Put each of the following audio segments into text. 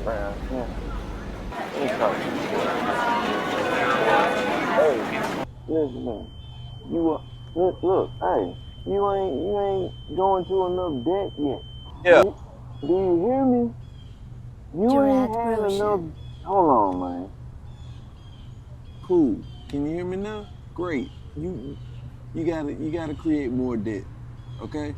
Brown. Yeah. Let me talk to you. Hey, listen, man. You look, hey, you ain't going to enough debt yet. Yeah. Do you hear me? You ain't Gerard had enough. Brochant. Hold on, man. Cool. Can you hear me now? Great. You gotta create more debt. Okay?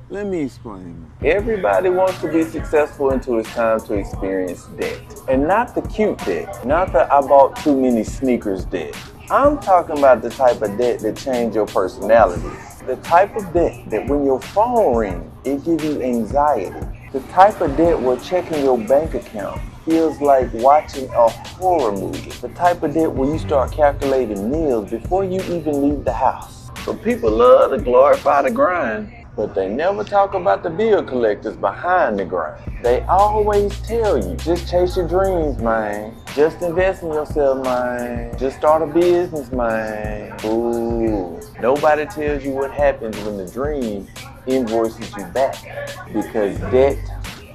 Let me explain. Everybody wants to be successful until it's time to experience debt. And not the cute debt. Not the I bought too many sneakers debt. I'm talking about the type of debt that change your personality. The type of debt that when your phone rings, it gives you anxiety. The type of debt where checking your bank account feels like watching a horror movie. The type of debt where you start calculating meals before you even leave the house. But people love to glorify the grind. But they never talk about the bill collectors behind the grind. They always tell you, just chase your dreams, man. Just invest in yourself, man. Just start a business, man. Ooh. Nobody tells you what happens when the dream invoices you back. Because debt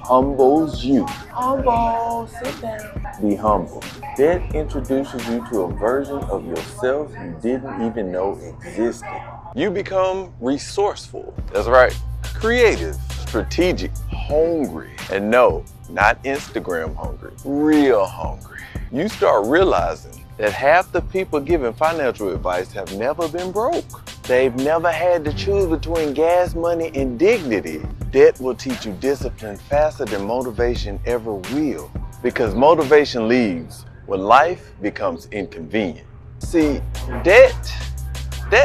humbles you. Humble, sit down. Be humble. Debt introduces you to a version of yourself you didn't even know existed. You become resourceful. That's right. Creative, strategic, hungry. And no, not Instagram hungry, real hungry. You start realizing that half the people giving financial advice have never been broke. They've never had to choose between gas money and dignity. Debt will teach you discipline faster than motivation ever will. Because motivation leaves when life becomes inconvenient. See, debt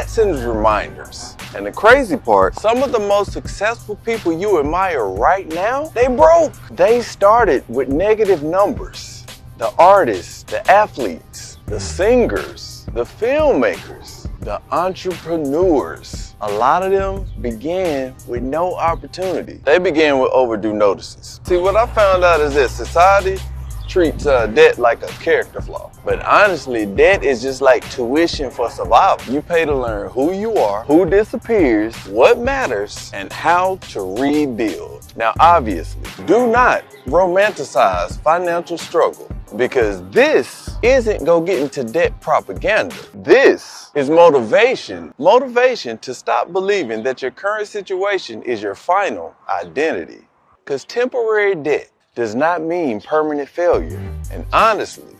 sends reminders. And the crazy part, some of the most successful people you admire right now, they broke. They started with negative numbers. The artists, the athletes, the singers, the filmmakers, the entrepreneurs. A lot of them began with no opportunity. They began with overdue notices. See, what I found out is that society treats debt like a character flaw. But honestly, debt is just like tuition for survival. You pay to learn who you are, who disappears, what matters, and how to rebuild. Now, obviously, do not romanticize financial struggle because this isn't go get into debt propaganda. This is motivation. Motivation to stop believing that your current situation is your final identity. Because temporary debt does not mean permanent failure. And honestly,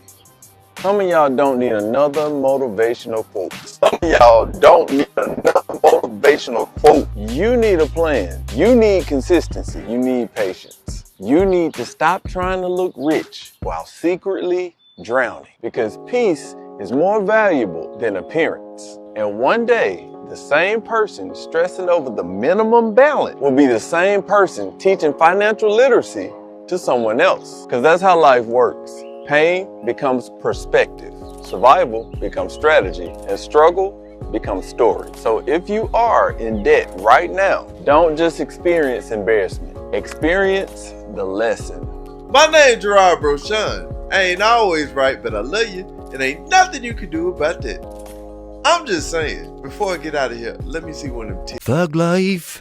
some of y'all don't need another motivational quote. Some of y'all don't need another motivational quote. You need a plan. You need consistency. You need patience. You need to stop trying to look rich while secretly drowning. Because peace is more valuable than appearance. And one day, the same person stressing over the minimum balance will be the same person teaching financial literacy to someone else. Because that's how life works. Pain becomes perspective, survival becomes strategy, and struggle becomes story. So if you are in debt right now, don't just experience embarrassment. Experience the lesson. My name's Gerard Brochant. I ain't always right, but I love you, and ain't nothing you can do about that. I'm just saying, before I get out of here, let me see one of them. Thug Life.